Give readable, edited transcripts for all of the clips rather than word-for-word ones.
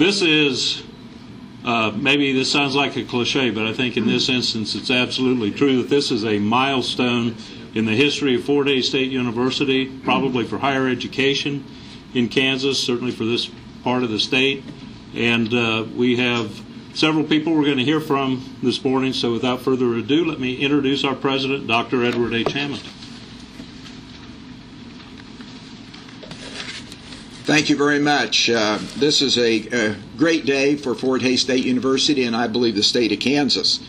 This is, maybe this sounds like a cliche, but I think in this instance it's absolutely true that this is a milestone in the history of Fort Hays State University, probably for higher education in Kansas, certainly for this part of the state. And we have several people we're going to hear from this morning, so without further ado, let me introduce our president, Dr. Edward H. Hammond. Thank you very much. This is a great day for Fort Hays State University and I believe the state of Kansas.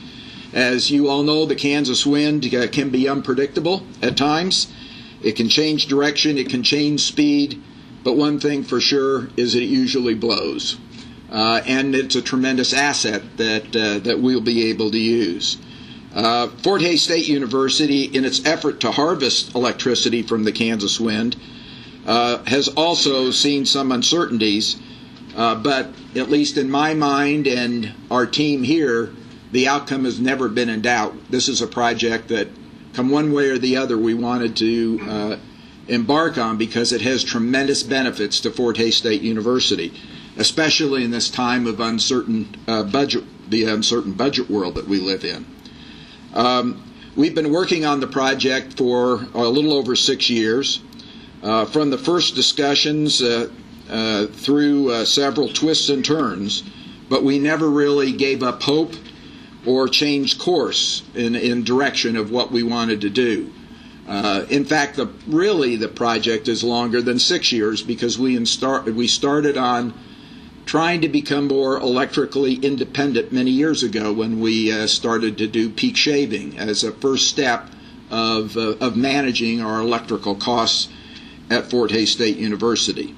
As you all know, the Kansas wind can be unpredictable at times. It can change direction, it can change speed, but one thing for sure is it usually blows. And it's a tremendous asset that we'll be able to use. Fort Hays State University, in its effort to harvest electricity from the Kansas wind, has also seen some uncertainties, but at least in my mind and our team here, the outcome has never been in doubt. This is a project that, come one way or the other, we wanted to embark on because it has tremendous benefits to Fort Hays State University, especially in this time of uncertain budget, the uncertain budget world that we live in. We've been working on the project for a little over 6 years. From the first discussions through several twists and turns, but we never really gave up hope or changed course in direction of what we wanted to do. In fact, really the project is longer than 6 years because we started on trying to become more electrically independent many years ago when we started to do peak shaving as a first step of managing our electrical costs at Fort Hays State University.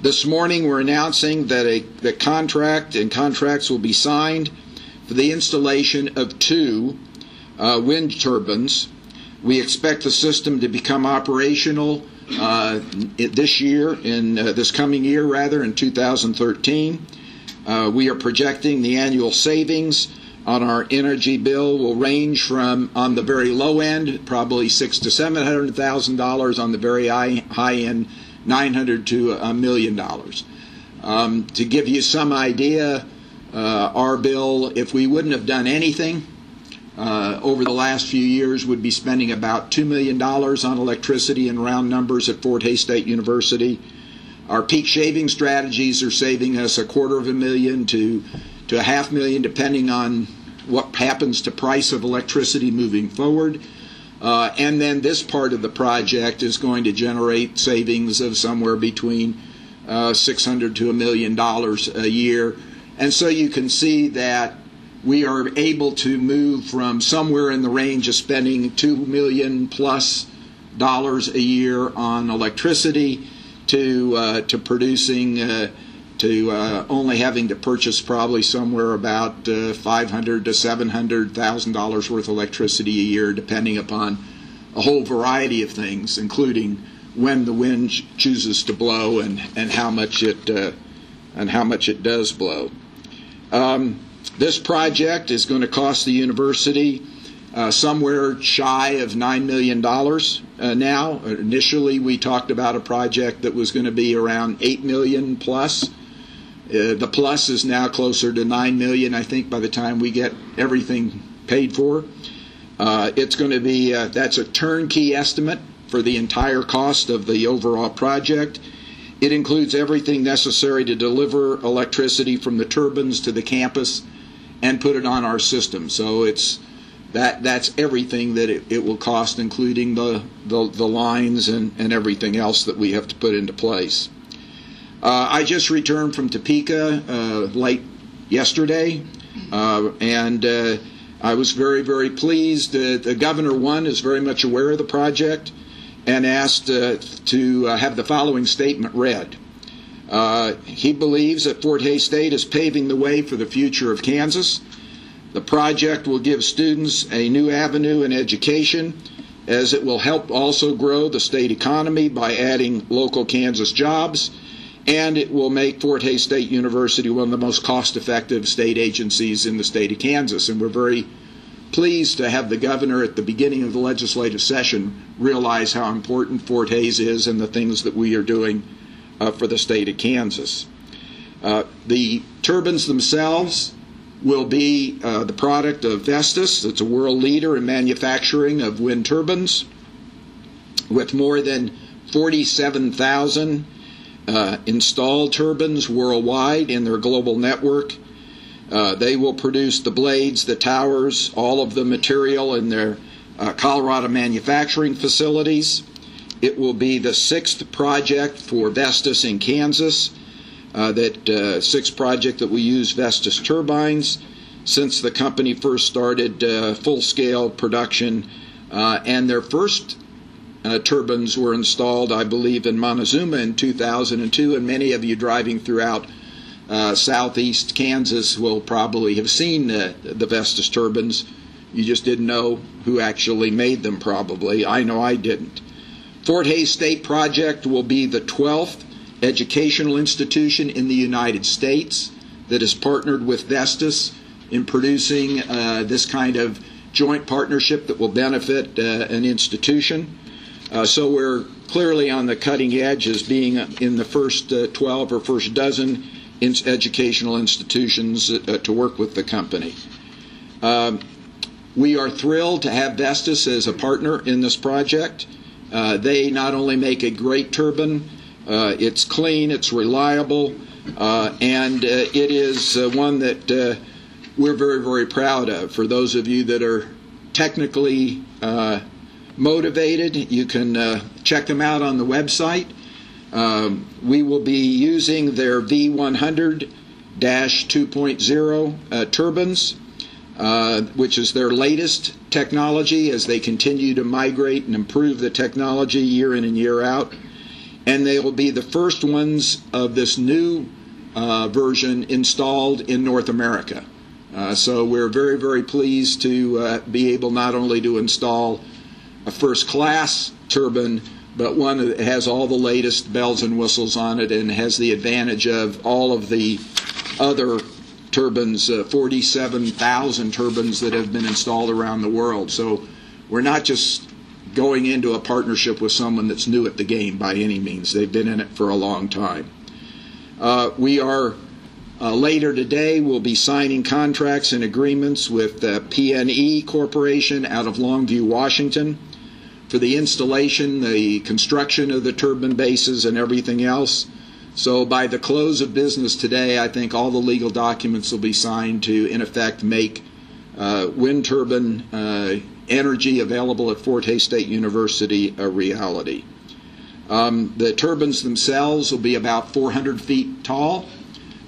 This morning we're announcing that the contracts will be signed for the installation of 2 wind turbines. We expect the system to become operational this year, this coming year rather, in 2013. We are projecting the annual savings on our energy bill will range from, on the very low end, probably $600,000 to $700,000, on the very high end, $900,000 to $1 million. To give you some idea, our bill, if we wouldn't have done anything over the last few years, would be spending about $2 million on electricity in round numbers at Fort Hays State University. Our peak shaving strategies are saving us $250,000 to $500,000, depending on what happens to price of electricity moving forward. And then this part of the project is going to generate savings of somewhere between $600,000 to $1 million a year. And so you can see that we are able to move from somewhere in the range of spending $2 million plus a year on electricity to producing only having to purchase probably somewhere about $500,000 to $700,000 worth of electricity a year, depending upon a whole variety of things, including when the wind chooses to blow and how much it does blow. This project is going to cost the university somewhere shy of $9 million now. Initially, we talked about a project that was going to be around $8 million plus. The plus is now closer to $9 million, I think, by the time we get everything paid for. It's going to be, that's a turnkey estimate for the entire cost of the overall project. It includes everything necessary to deliver electricity from the turbines to the campus and put it on our system. So that's everything that it will cost, including the lines and everything else that we have to put into place. I just returned from Topeka late yesterday, and I was very, very pleased. The Governor, one, is very much aware of the project and asked to have the following statement read. He believes that Fort Hays State is paving the way for the future of Kansas. The project will give students a new avenue in education, as it will help also grow the state economy by adding local Kansas jobs, and it will make Fort Hays State University one of the most cost-effective state agencies in the state of Kansas. And we're very pleased to have the governor at the beginning of the legislative session realize how important Fort Hays is and the things that we are doing for the state of Kansas. The turbines themselves will be the product of Vestas. It's a world leader in manufacturing of wind turbines, with more than 47,000 installed turbines worldwide in their global network. They will produce the blades, the towers, all of the material in their Colorado manufacturing facilities. It will be the 6th project for Vestas in Kansas, sixth project that we use Vestas turbines since the company first started full-scale production, and their first turbines were installed, I believe, in Montezuma in 2002, and many of you driving throughout southeast Kansas will probably have seen the Vestas turbines. You just didn't know who actually made them, probably. I know I didn't. Fort Hays State Project will be the 12th educational institution in the United States that has partnered with Vestas in producing this kind of joint partnership that will benefit an institution. So we're clearly on the cutting edge as being in the first 12 or first dozen educational institutions to work with the company. We are thrilled to have Vestas as a partner in this project. They not only make a great turbine, it's clean, it's reliable, and it is one that we're very, very proud of. For those of you that are technically motivated, you can check them out on the website. We will be using their V100-2.0 turbines, which is their latest technology as they continue to migrate and improve the technology year in and year out. And they will be the first ones of this new version installed in North America. So we're very, very pleased to be able not only to install a first-class turbine, but one that has all the latest bells and whistles on it and has the advantage of all of the other turbines, 47,000 turbines that have been installed around the world. So we're not just going into a partnership with someone that's new at the game by any means. They've been in it for a long time. We are later today, we'll be signing contracts and agreements with PNE Corporation out of Longview, Washington, for the installation, the construction of the turbine bases and everything else. So by the close of business today, I think all the legal documents will be signed to, in effect, make wind turbine energy available at Fort Hays State University a reality. The turbines themselves will be about 400 feet tall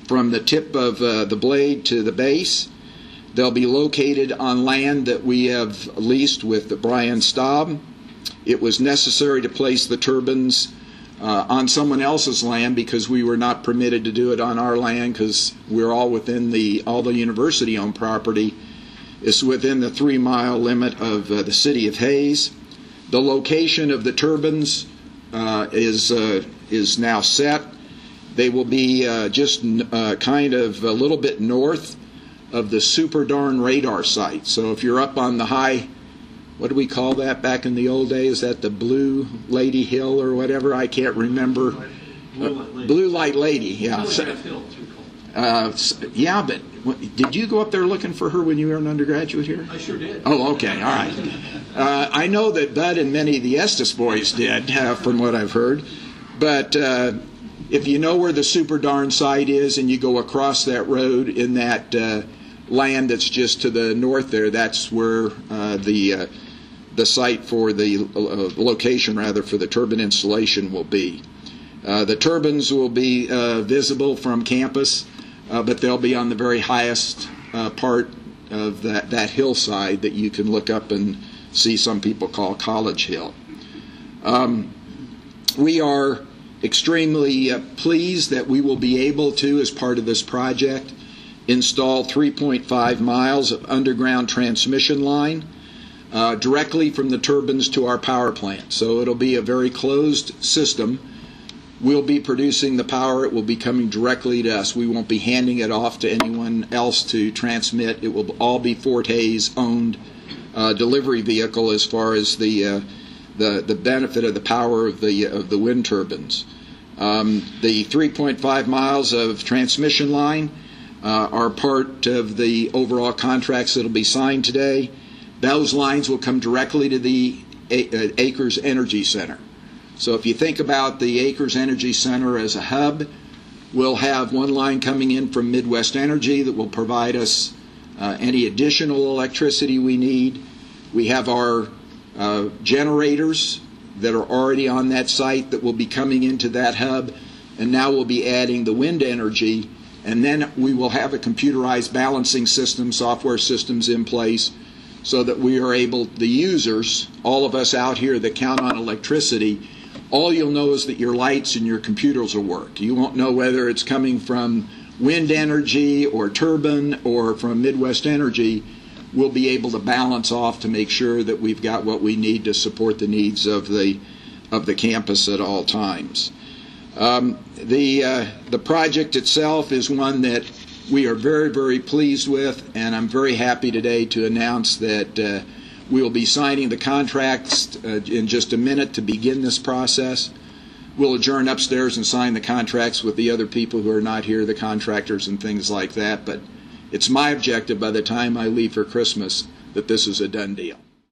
from the tip of the blade to the base. They'll be located on land that we have leased with Brian Staub. It was necessary to place the turbines on someone else's land because we were not permitted to do it on our land because we're all within all the university-owned property is within the 3-mile limit of the city of Hays. The location of the turbines is now set. They will be just kind of a little bit north of the Super Darn radar site. So if you're up on the high, what do we call that back in the old days? Is that the Blue Lady Hill or whatever? I can't remember. Blue Light Lady, yeah. Yeah, but did you go up there looking for her when you were an undergraduate here? I sure did. Oh, okay, all right. I know that Bud and many of the Estes boys did, from what I've heard. But if you know where the Super Darn site is and you go across that road in that land that's just to the north there, that's where the site for the location, rather, for the turbine installation will be. The turbines will be visible from campus, but they'll be on the very highest part of that hillside that you can look up and see some people call College Hill. We are extremely pleased that we will be able to, as part of this project, install 3.5 miles of underground transmission line directly from the turbines to our power plant. So it'll be a very closed system. We'll be producing the power. It will be coming directly to us. We won't be handing it off to anyone else to transmit. It will all be Fort Hays owned delivery vehicle as far as the benefit of the power of the wind turbines. The 3.5 miles of transmission line are part of the overall contracts that will be signed today. Those lines will come directly to the Acres Energy Center. So if you think about the Acres Energy Center as a hub, we'll have one line coming in from Midwest Energy that will provide us any additional electricity we need. We have our generators that are already on that site that will be coming into that hub, and now we'll be adding the wind energy, and then we will have a computerized balancing system, software systems in place, so that we are able, the users, all of us out here that count on electricity, all you'll know is that your lights and your computers will work. You won't know whether it's coming from wind energy or turbine or from Midwest Energy. We'll be able to balance off to make sure that we've got what we need to support the needs of the campus at all times. The project itself is one that we are very, very pleased with, and I'm very happy today to announce that we'll be signing the contracts in just a minute to begin this process. We'll adjourn upstairs and sign the contracts with the other people who are not here, the contractors and things like that, but it's my objective by the time I leave for Christmas that this is a done deal.